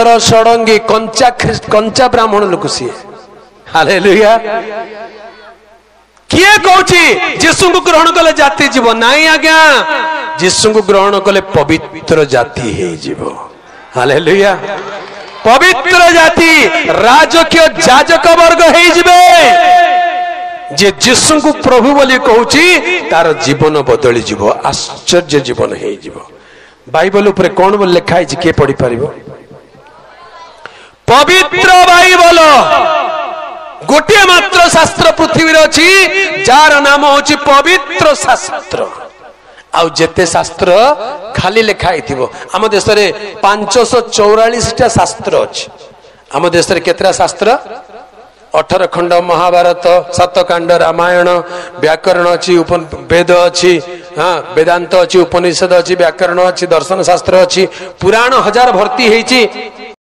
दांतर षडंगी कंचा ब्राह्मण लोक सी हालेलुया किए कहूची जीशु को ग्रहण कले जाति जीव नाई आज्ञा जीशु को ग्रहण कले पवित्र जाति हे जीव हालेलुया पवित्र जाति राजकीय जाजक वर्ग हे जिबे जे जीशु को प्रभु बोली कहूची तार जीवन बदली जीव आश्चर्य जीवन हे जीव बाइबल ऊपर कौन बोल लिखा है किए पढ़ी पारिबो पवित्र बाइबल गोटे मात्र शास्त्र पृथ्वी अच्छी जार नाम होची पवित्र शास्त्र आउ जेते शास्त्र खाली लिखाई थिबो आम देश रे 544 टा शास्त्र अछि आम देश रे केतरा शास्त्र 18 खंड महाभारत 7 कांड रामायण व्याकरण अछि वेद अछि हाँ वेदांत अछि उपनिषद अछि व्याकरण अछि दर्शन शास्त्र अछि पुराण हजार भर्ती हेछि